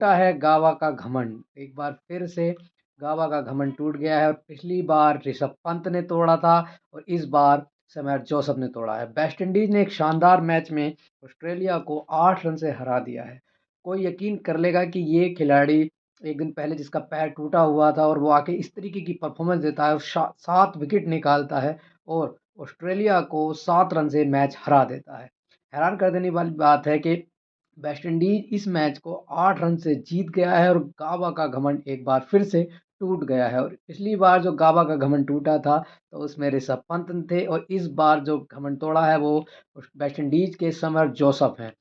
टूटा है गावा का घमंड। एक बार फिर से गावा का घमंड टूट गया है और पिछली बार ऋषभ पंत ने तोड़ा था और इस बार सैमुअल जोसेफ ने तोड़ा है। वेस्ट इंडीज ने एक शानदार मैच में ऑस्ट्रेलिया को 8 रन से हरा दिया है। कोई यकीन कर लेगा कि ये खिलाड़ी एक दिन पहले जिसका पैर टूटा हुआ था और वो आके इस तरीके की परफॉर्मेंस देता है और 7 विकेट निकालता है और ऑस्ट्रेलिया को 7 रन से मैच हरा देता है। हैरान कर देने वाली बात है कि वेस्ट इंडीज इस मैच को 8 रन से जीत गया है और गाबा का घमंड एक बार फिर से टूट गया है। और पिछली बार जो गाबा का घमंड टूटा था तो उसमें ऋषभ पंत थे और इस बार जो घमंड तोड़ा है वो वेस्ट इंडीज के समर जोसफ हैं।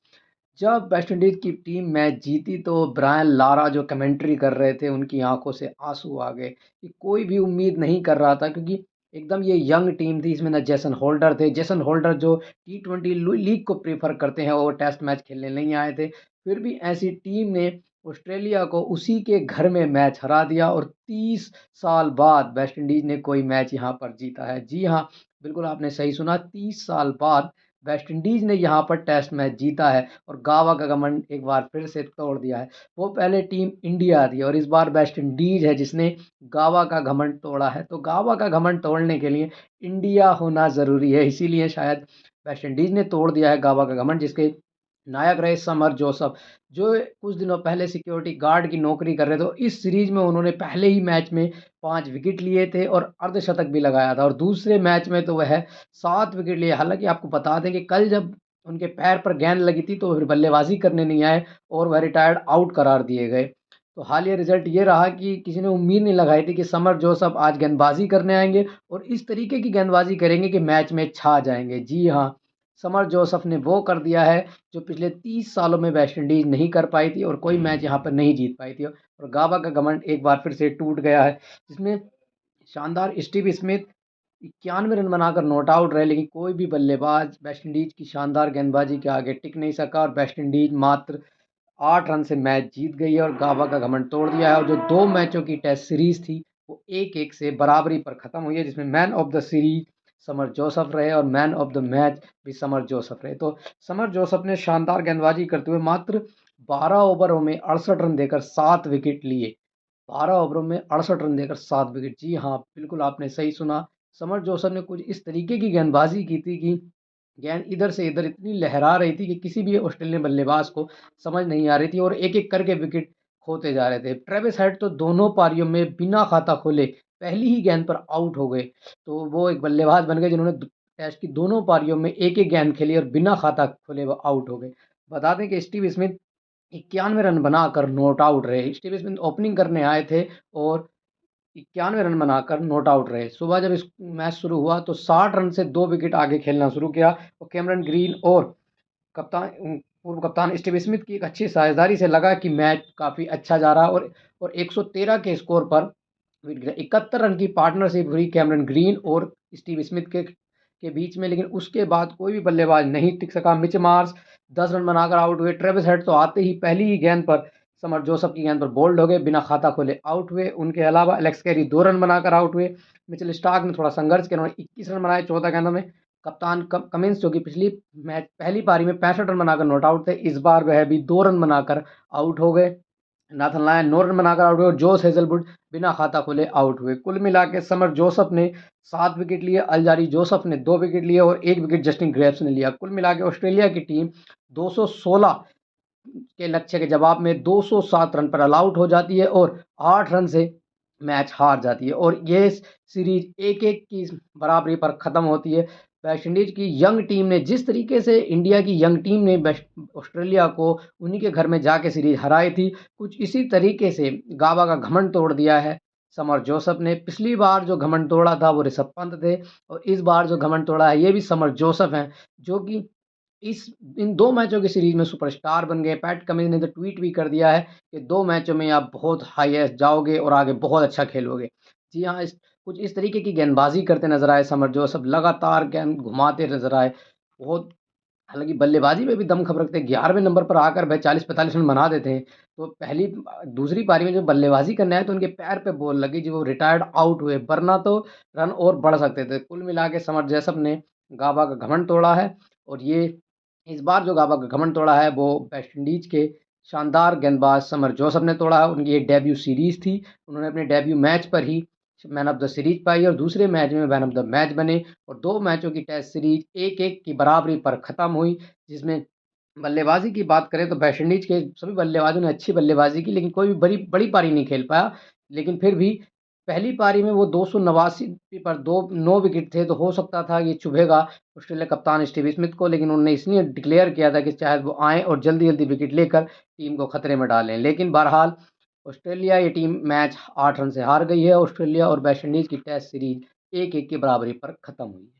जब वेस्ट इंडीज की टीम मैच जीती तो ब्रायन लारा जो कमेंट्री कर रहे थे उनकी आंखों से आंसू आ गए कि कोई भी उम्मीद नहीं कर रहा था, क्योंकि एकदम ये यंग टीम थी। इसमें ना जेसन होल्डर थे, जेसन होल्डर जो T20 लीग को प्रेफर करते हैं, वो टेस्ट मैच खेलने नहीं आए थे। फिर भी ऐसी टीम ने ऑस्ट्रेलिया को उसी के घर में मैच हरा दिया और 30 साल बाद वेस्ट इंडीज ने कोई मैच यहाँ पर जीता है। जी हाँ, बिल्कुल आपने सही सुना, 30 साल बाद वेस्ट इंडीज ने यहाँ पर टेस्ट मैच जीता है और गावा का घमंड एक बार फिर से तोड़ दिया है। वो पहले टीम इंडिया थी और इस बार वेस्ट इंडीज है जिसने गावा का घमंड तोड़ा है। तो गावा का घमंड तोड़ने के लिए इंडिया होना ज़रूरी है, इसीलिए शायद वेस्ट इंडीज ने तोड़ दिया है गावा का घमंड, जिसके नायक रहे समर जोसफ, जो कुछ दिनों पहले सिक्योरिटी गार्ड की नौकरी कर रहे थे। तो इस सीरीज में उन्होंने पहले ही मैच में 5 विकेट लिए थे और अर्धशतक भी लगाया था और दूसरे मैच में तो वह 7 विकेट लिए। हालांकि आपको बता दें कि कल जब उनके पैर पर गेंद लगी थी तो फिर बल्लेबाजी करने नहीं आए और वह रिटायर्ड आउट करार दिए गए। तो हालिया रिजल्ट ये रहा कि किसी ने उम्मीद नहीं लगाई थी कि समर जोसफ आज गेंदबाजी करने आएंगे और इस तरीके की गेंदबाजी करेंगे कि मैच में छा जाएंगे। जी हाँ, समर जोसफ ने वो कर दिया है जो पिछले 30 सालों में वेस्ट इंडीज नहीं कर पाई थी और कोई मैच यहाँ पर नहीं जीत पाई थी। और गाबा का घमंड एक बार फिर से टूट गया है, जिसमें शानदार स्टीव स्मिथ 91 रन बनाकर नॉट आउट रहे, लेकिन कोई भी बल्लेबाज वेस्ट इंडीज की शानदार गेंदबाजी के आगे टिक नहीं सका और वेस्ट इंडीज मात्र 8 रन से मैच जीत गई है और गाबा का घमंड तोड़ दिया है। और जो 2 मैचों की टेस्ट सीरीज थी वो 1-1 से बराबरी पर खत्म हुई है, जिसमें man of the series summer Joseph रहे और मैन ऑफ द मैच भी समर जोसफ रहे। तो समर जोसफ ने शानदार गेंदबाजी करते हुए मात्र 12 ओवरों में 68 रन देकर 7 विकेट लिए। 12 ओवरों में 68 रन देकर 7 विकेट। जी हाँ, बिल्कुल आपने सही सुना। समर जोसफ ने कुछ इस तरीके की गेंदबाजी की थी कि गेंद इधर से इधर इतनी लहरा रही थी कि किसी भी ऑस्ट्रेलियन बल्लेबाज को समझ नहीं आ रही थी और एक-एक करके विकेट खोते जा रहे थे। ट्रेविस हेड तो दोनों पारियों में बिना खाता खोले पहली ही गेंद पर आउट हो गए। तो वो एक बल्लेबाज बन गए जिन्होंने टेस्ट की दोनों पारियों में एक-एक गेंद खेली और बिना खाता खोले वो आउट हो गए। बता दें कि स्टीव स्मिथ 91 रन बनाकर नॉट आउट रहे। स्टीव स्मिथ ओपनिंग करने आए थे और 91 रन बनाकर नॉट आउट रहे। सुबह जब इस मैच शुरू हुआ तो 60 रन से 2 विकेट आगे खेलना शुरू किया और कैमरन ग्रीन और पूर्व कप्तान स्टीव स्मिथ की एक अच्छी साझेदारी से लगा कि मैच काफ़ी अच्छा जा रहा है और 113 के स्कोर पर 71 रन की पार्टनरशिप हुई कैमरन ग्रीन और स्टीव स्मिथ के बीच में, लेकिन उसके बाद कोई भी बल्लेबाज नहीं टिक सका। मिच मार्श 10 रन बनाकर आउट हुए। ट्रेविस हेड तो आते ही पहली ही गेंद पर समर जोसफ की गेंद पर बोल्ड हो गए, बिना खाता खोले आउट हुए। उनके अलावा एलेक्स कैरी 2 रन बनाकर आउट हुए। मिचेल स्टार्क ने थोड़ा संघर्ष किया, उन्होंने 21 रन बनाए 14 गेंदों में। कप्तान कमिंस जो कि पिछली मैच पहली पारी में 65 रन बनाकर नॉट आउट थे, इस बार वह भी 2 रन बनाकर आउट हो गए। नाथन लायन 9 रन बनाकर आउट हुए और जोस हेजलवुड बिना खाता खोले आउट हुए। कुल मिला के समर जोसफ ने 7 विकेट लिए, अलजारी जोसफ ने 2 विकेट लिए और 1 विकेट जस्टिन ग्रेव्स ने लिया। कुल मिला के ऑस्ट्रेलिया की टीम 216 के लक्ष्य के जवाब में 207 रन पर ऑल आउट हो जाती है और 8 रन से मैच हार जाती है और ये सीरीज 1-1 की बराबरी पर ख़त्म होती है। वेस्ट इंडीज़ की यंग टीम ने जिस तरीके से इंडिया की यंग टीम ने वेस्ट ऑस्ट्रेलिया को उन्हीं के घर में जाके सीरीज हराई थी, कुछ इसी तरीके से गाबा का घमंड तोड़ दिया है समर जोसफ ने। पिछली बार जो घमंड तोड़ा था वो ऋषभ पंत थे और इस बार जो घमंड तोड़ा है ये भी समर जोसफ हैं, जो कि इस इन 2 मैचों की सीरीज़ में सुपरस्टार बन गए। पैट कमिंस ने तो ट्वीट भी कर दिया है कि 2 मैचों में आप बहुत हाईएस्ट जाओगे और आगे बहुत अच्छा खेलोगे। जी हाँ, कुछ इस तरीके की गेंदबाज़ी करते नज़र आए समर जोसफ, लगातार गेंद घुमाते नज़र आए। बहुत हालाँकि बल्लेबाज़ी में भी दमख़म रखते हैं, 11वें नंबर पर आकर वह 40-45 रन बना देते हैं। तो दूसरी पारी में जब बल्लेबाज़ी करने आए तो उनके पैर पे बॉल लगी, जो वो रिटायर्ड आउट हुए, वरना तो रन और बढ़ सकते थे। कुल मिला के समर जोसफ ने गाबा का घमंड तोड़ा है और ये इस बार जो गाबा का घमंड तोड़ा है वो वेस्ट इंडीज़ के शानदार गेंदबाज समर जोसफ ने तोड़ा। उनकी ये डेब्यू सीरीज़ थी। उन्होंने अपने डेब्यू मैच पर ही मैन ऑफ द सीरीज़ पाई और दूसरे मैच में मैन ऑफ द मैच बने और 2 मैचों की टेस्ट सीरीज़ 1-1 की बराबरी पर ख़त्म हुई, जिसमें बल्लेबाज़ी की बात करें तो वेस्ट इंडीज़ के सभी बल्लेबाजों ने अच्छी बल्लेबाज़ी की, लेकिन कोई भी बड़ी बड़ी पारी नहीं खेल पाया। लेकिन फिर भी पहली पारी में वो 289 पर 2 9 विकेट थे, तो हो सकता था ये चुभेगा ऑस्ट्रेलिया कप्तान स्टीव स्मिथ को, लेकिन उन्होंने इसलिए डिक्लेयर किया था कि शायद वो आएँ और जल्दी-जल्दी विकेट लेकर टीम को खतरे में डालें। लेकिन बहरहाल ऑस्ट्रेलिया ये टीम मैच 8 रन से हार गई है। ऑस्ट्रेलिया और वेस्ट इंडीज़ की टेस्ट सीरीज़ 1-1 की बराबरी पर खत्म हुई है।